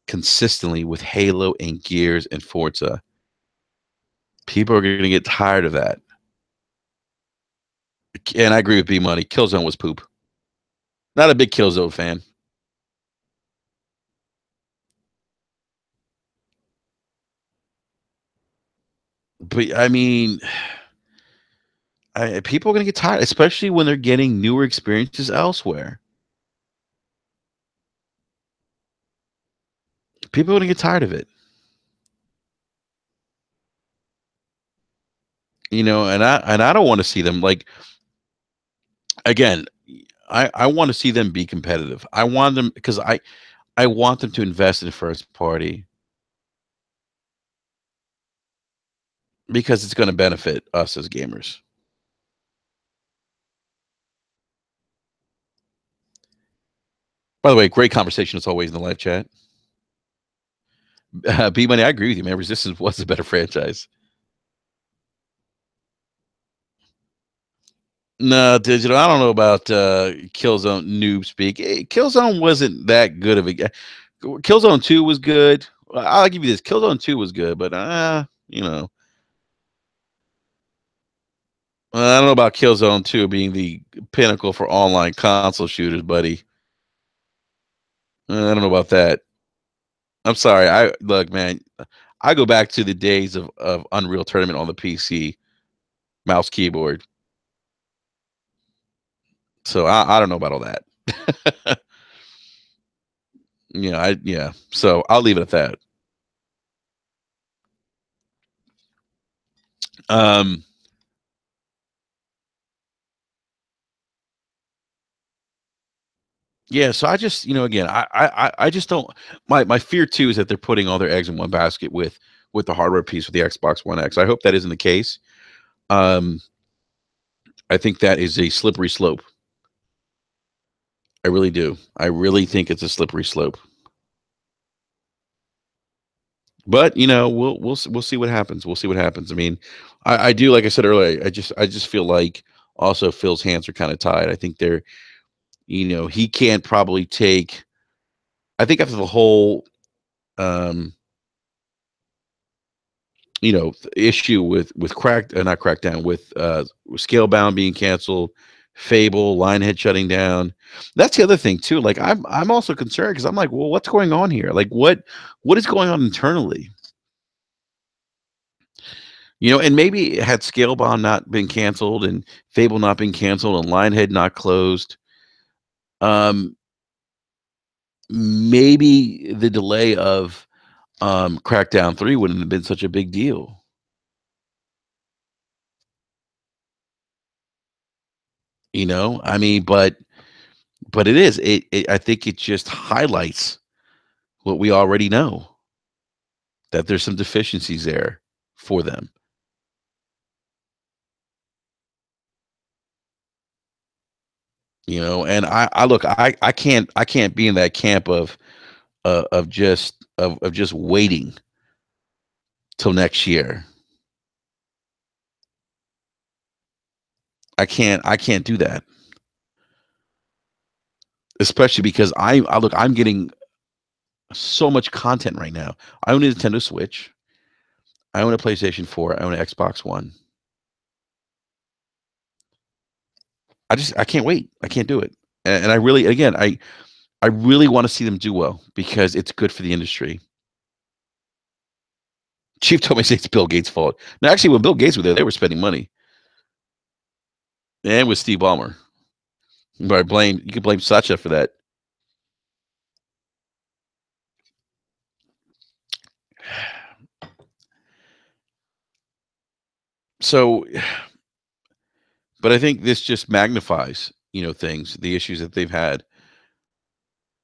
consistently with Halo and Gears and Forza. People are going to get tired of that. And I agree with B Money. Killzone was poop. Not a big Killzone fan. But I mean, people are going to get tired, especially when they're getting newer experiences elsewhere. People are going to get tired of it. And I don't want to see them, like, again, I want to see them be competitive. I want them, because I want them to invest in first party, because it's going to benefit us as gamers. By the way, great conversation as always in the live chat. B Money, I agree with you, man. Resistance was a better franchise. No, digital. I don't know about Killzone noob speak. Killzone wasn't that good of a. Killzone 2 was good. I'll give you this. Killzone 2 was good, but I don't know about Killzone 2 being the pinnacle for online console shooters, buddy. I don't know about that. I'm sorry. I look, man. I go back to the days of Unreal Tournament on the PC, mouse keyboard. So I don't know about all that. Yeah. So I'll leave it at that. Um, yeah. So I just, again, I just don't. My fear too is that they're putting all their eggs in one basket with the hardware piece with the Xbox One X. I hope that isn't the case. Um, I think that is a slippery slope. I really do. I really think it's a slippery slope. But we'll see what happens. We'll see what happens. I mean, I do, like I said earlier. I just feel like also Phil's hands are kind of tied. I think he can't probably take. I think after the whole um issue with not Crackdown, with Scalebound being canceled, Fable, Lionhead shutting down. That's the other thing too. Like I'm also concerned, because I'm like, well, what's going on here? Like what is going on internally? And maybe had Scalebound not been canceled and Fable not been canceled and Lionhead not closed, um, maybe the delay of Crackdown 3 wouldn't have been such a big deal. I mean, but it is. I think it just highlights what we already know, that there's some deficiencies there for them. And I look, I can't be in that camp of just waiting till next year. I can't do that, especially because I look, I'm getting so much content right now. I own a Nintendo Switch. I own a PlayStation 4. I own an Xbox One. I can't wait. I can't do it. And I really, again, I really want to see them do well because it's good for the industry. Chief told me it's Bill Gates' fault. Now, actually, when Bill Gates was there, they were spending money, and with Steve Ballmer. But you can blame Satya for that. So, but I think this just magnifies, things, the issues that they've had.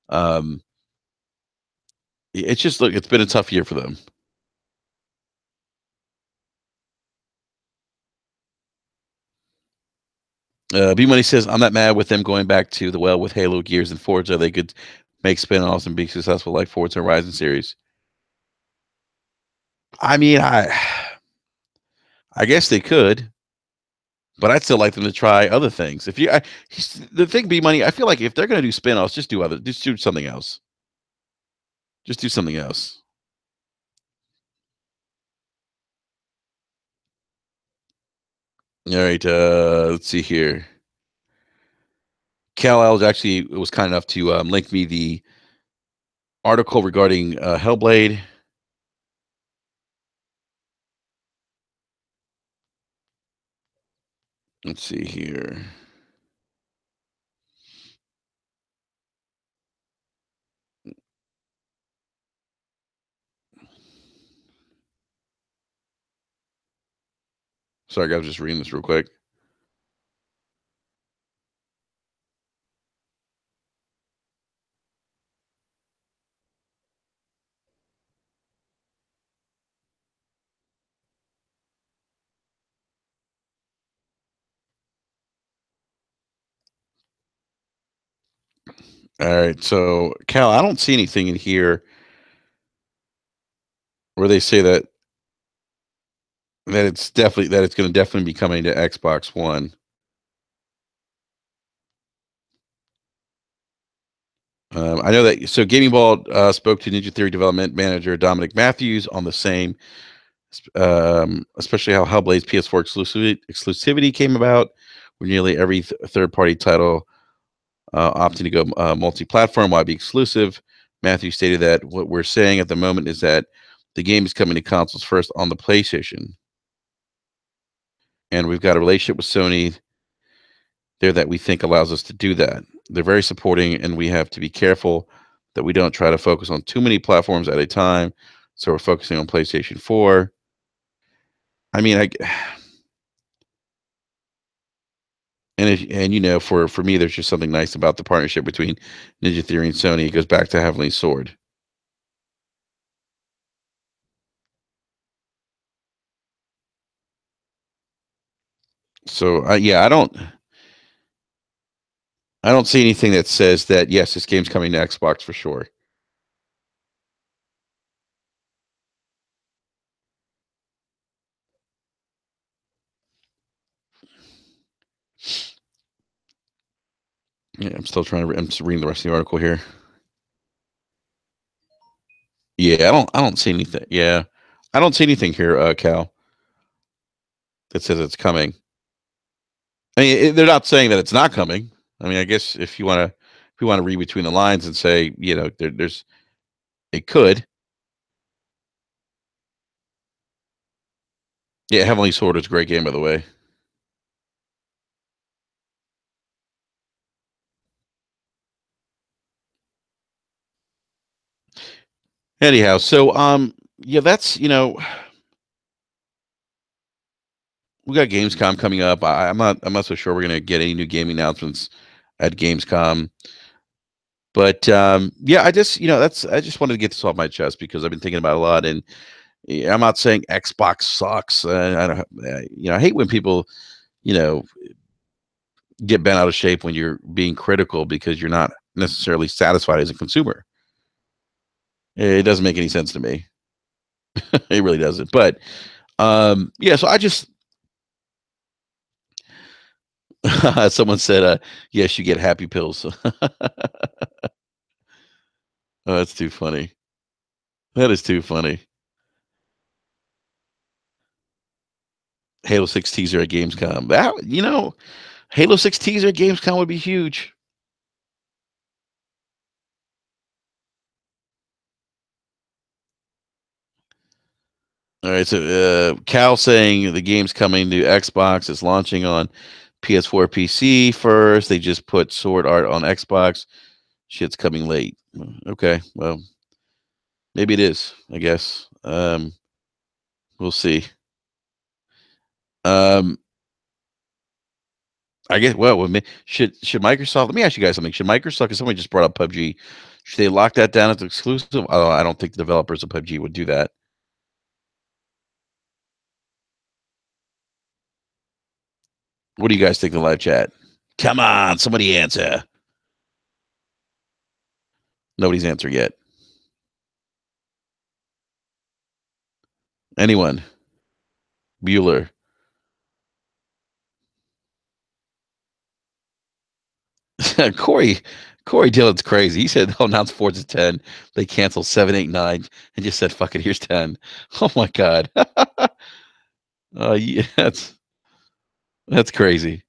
Um, it's just look, it's been a tough year for them. B Money says, I'm not mad with them going back to the well with Halo, Gears, and Forza. They could make spin-offs and be successful like Forza Horizon series. I mean, I guess they could, but I'd still like them to try other things. The thing, B Money, I feel like if they're going to do spin-offs, just do something else. Just do something else. All right, let's see here. Cal Els actually was kind enough to link me the article regarding Hellblade. Let's see here. Sorry, guys, just reading this real quick. All right, so Cal, I don't see anything in here where they say that it's going to definitely be coming to Xbox One. I know that. So Gaming Ball spoke to Ninja Theory development manager Dominic Matthews on the same, especially how Hellblade's PS4 exclusivity came about, where nearly every third-party title opting to go multi-platform while be exclusive. Matthews stated that what we're saying at the moment is that the game is coming to consoles first on the PlayStation, and we've got a relationship with Sony there that we think allows us to do that. They're very supporting, and we have to be careful that we don't try to focus on too many platforms at a time. So we're focusing on PlayStation 4. I mean, for me, there's just something nice about the partnership between Ninja Theory and Sony. It goes back to Heavenly Sword. So yeah, I don't see anything that says that yes, this game's coming to Xbox for sure. Yeah, I'm just reading the rest of the article here. Yeah, I don't see anything. Yeah, I don't see anything here, Cal, that says it's coming. I mean, they're not saying that it's not coming. I mean, I guess if you want to read between the lines and say, there's it could. Yeah, Heavenly Sword is a great game, by the way. Anyhow, so yeah, that's we got Gamescom coming up. I'm not so sure we're gonna get any new gaming announcements at Gamescom. But yeah, I just wanted to get this off my chest because I've been thinking about it a lot, and yeah, I'm not saying Xbox sucks. I don't, I hate when people you know get bent out of shape when you're being critical because you're not necessarily satisfied as a consumer. It doesn't make any sense to me. It really doesn't. But yeah, so I just someone said, yes, you get happy pills. Oh, that's too funny. That is too funny. Halo 6 teaser at Gamescom. Halo 6 teaser at Gamescom would be huge. All right, so Cal saying the game's coming to Xbox. It's launching on PS4, PC first. They just put Sword Art on Xbox. Shit's coming late. Okay, well, maybe it is. I guess. We'll see. Um, I guess. Well, should Microsoft? Let me ask you guys something. Should Microsoft? Because somebody just brought up PUBG. Should they lock that down as exclusive? Oh, I don't think the developers of PUBG would do that. What do you guys think in the live chat? Come on, somebody answer. Nobody's answered yet. Anyone? Bueller. Corey. Corey Dillon's crazy. He said they'll announce Forza 10. They canceled 7, 8, 9, and just said, fuck it, here's 10. Oh my God. Yeah, that's crazy.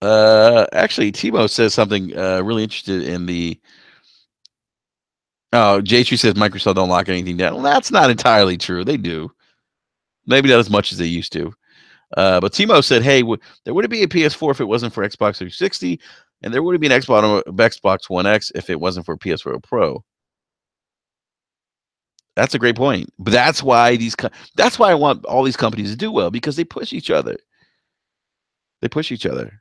Actually, Timo says something really interested in the. Oh, J3 says Microsoft don't lock anything down. Well, that's not entirely true. They do. Maybe not as much as they used to. But Timo said, "Hey, there wouldn't be a PS4 if it wasn't for Xbox 360, and there wouldn't be an Xbox One X if it wasn't for PS4 Pro." That's a great point. But that's why I want all these companies to do well because they push each other. They push each other.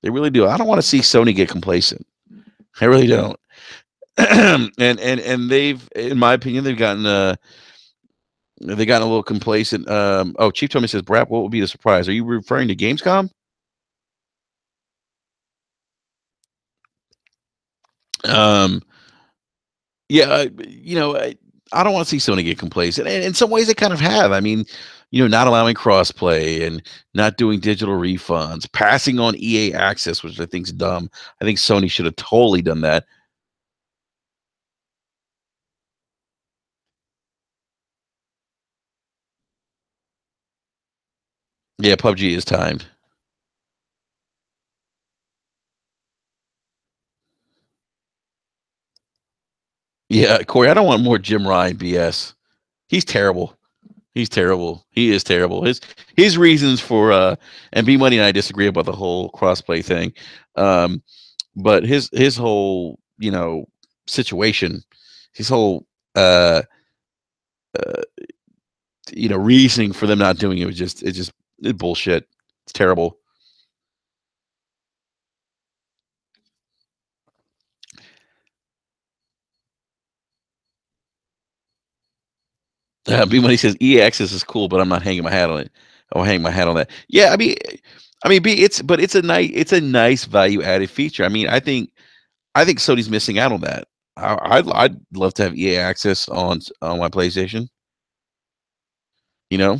They really do. I don't want to see Sony get complacent. I really don't. And they've, in my opinion, they gotten a little complacent. Oh, Chief Tommy says, "Brap, what would be the surprise? Are you referring to Gamescom?" Um, yeah, I don't want to see Sony get complacent. And in some ways, they kind of have. I mean, not allowing crossplay and not doing digital refunds, passing on EA access, which I think is dumb. I think Sony should have totally done that. Yeah, PUBG is timed. Yeah, Corey, I don't want more Jim Ryan BS. He's terrible. He's terrible. He is terrible. His reasons for and B Money and I disagree about the whole crossplay thing. Um, but his whole, situation, his whole uh reasoning for them not doing it was it's bullshit. It's terrible. B Money says EA Access is cool, but I'm not hanging my hat on it. I'll hang my hat on that. Yeah, I mean, B, it's a nice value added feature. I mean, I think Sony's missing out on that. I'd love to have EA access on my PlayStation. You know,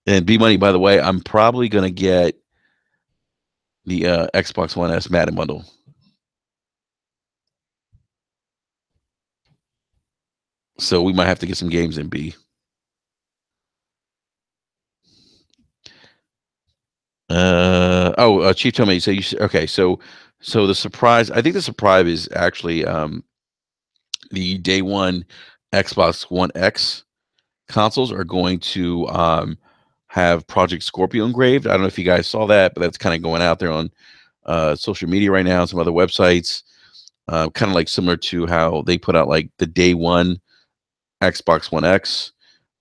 and B Money. By the way, I'm probably gonna get the Xbox One S Madden bundle. So we might have to get some games in B. Chief told me. So okay. So the surprise. I think the surprise is actually the day one Xbox One X consoles are going to have Project Scorpio engraved. I don't know if you guys saw that, but that's kind of going out there on social media right now and some other websites. Kind of like similar to how they put out like the day one Xbox One X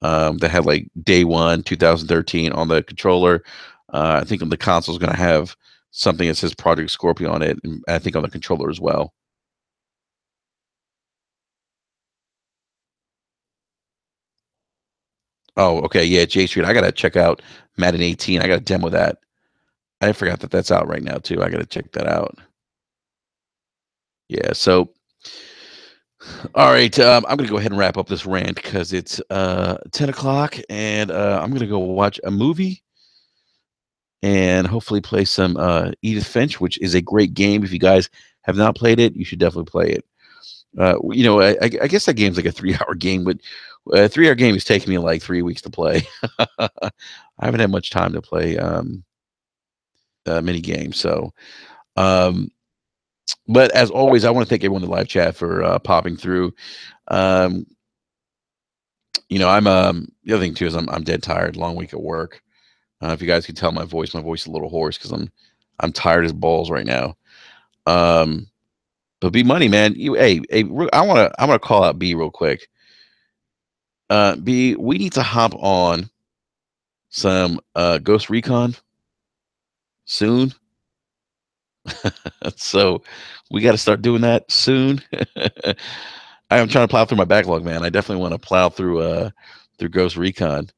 that had like day one 2013 on the controller. I think on the console is going to have something that says Project Scorpio on it, and I think on the controller as well. Oh, okay, yeah, J Street. I gotta check out Madden 18. I gotta demo that. I forgot that that's out right now too. I gotta check that out. Yeah. So, all right, I'm gonna go ahead and wrap up this rant because it's 10 o'clock, and I'm gonna go watch a movie and hopefully play some Edith Finch, which is a great game. If you guys have not played it, you should definitely play it. I guess that game's like a 3 hour game, but a 3 hour game is taking me like 3 weeks to play. I haven't had much time to play many games. So, um, but as always, I want to thank everyone in the live chat for popping through. Um, I'm the other thing too is I'm dead tired. Long week at work. If you guys can tell my voice is a little hoarse because I'm tired as balls right now. Um, but B Money, man, I'm gonna call out B real quick. B, we need to hop on some Ghost Recon soon. So we got to start doing that soon. I am trying to plow through my backlog, man. I definitely want to plow through Ghost Recon.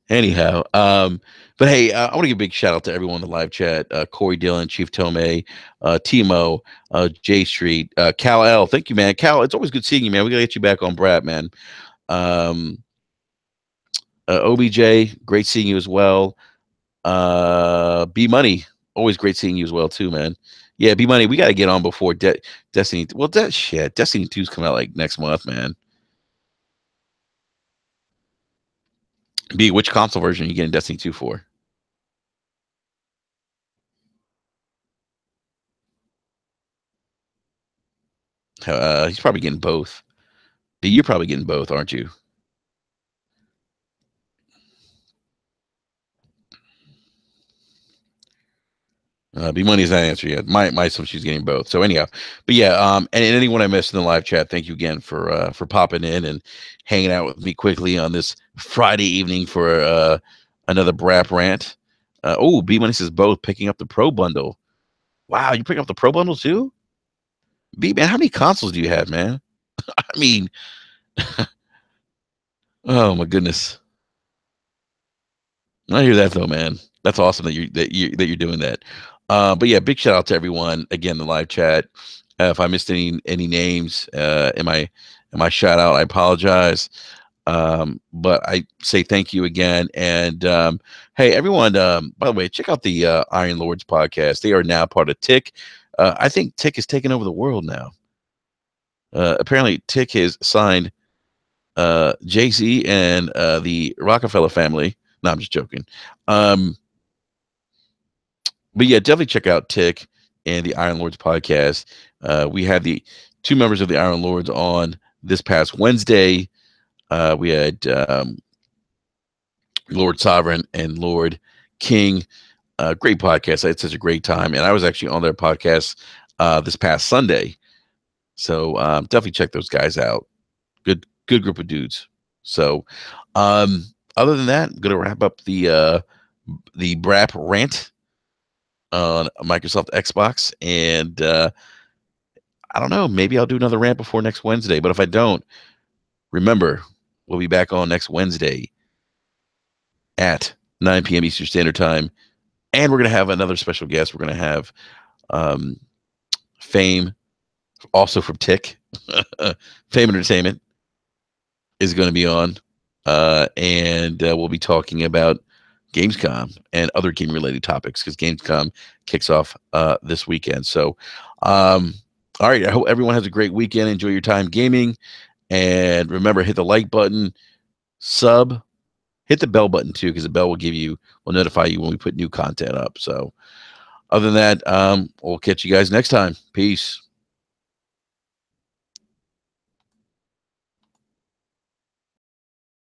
Anyhow, but hey, I want to give a big shout out to everyone in the live chat: Corey Dillon, Chief Tomei, Timo, J Street, Cal L. Thank you, man. Cal, it's always good seeing you, man. We gotta get you back on BRAP, man. Um, OBJ, great seeing you as well. B Money, always great seeing you as well too, man. Yeah, B Money, we got to get on before Destiny. Well, that shit, Destiny 2's coming out like next month, man. B, which console version are you getting Destiny 2 for? He's probably getting both. B, you're probably getting both, aren't you? B Money's not answer yet. My assumption she's getting both. So anyhow, but yeah, and anyone I missed in the live chat, thank you again for popping in and hanging out with me quickly on this Friday evening for another BRAP rant. Oh, B Money says both picking up the Pro bundle. Wow, you picking up the Pro bundle too? B man, how many consoles do you have, man? I mean, oh my goodness. I hear that though, man. That's awesome that you're doing that. But yeah, big shout out to everyone again in the live chat. If I missed any names, am I shout out? I apologize. But I say thank you again. And hey, everyone. By the way, check out the Iron Lords podcast. They are now part of Tick. I think Tick is taking over the world now. Apparently, Tick has signed Jay Z and the Rockefeller family. No, I'm just joking. Um, but yeah, definitely check out Tick and the Iron Lords podcast. We had the two members of the Iron Lords on this past Wednesday. We had Lord Sovereign and Lord King. Great podcast. I had such a great time, and I was actually on their podcast this past Sunday. So definitely check those guys out. Good group of dudes. So other than that, I'm gonna wrap up the BRAP rant on Microsoft Xbox, and I don't know, maybe I'll do another rant before next Wednesday. But if I don't, remember, we'll be back on next Wednesday at 9 p.m. Eastern Standard Time, and we're gonna have another special guest. We're gonna have um, Fame, also from Tick, Fame Entertainment is going to be on, and we'll be talking about Gamescom and other game related topics because Gamescom kicks off this weekend. So, all right, I hope everyone has a great weekend. Enjoy your time gaming, and remember, hit the like button, sub, hit the bell button too, because the bell will notify you when we put new content up. So, other than that, we'll catch you guys next time. Peace.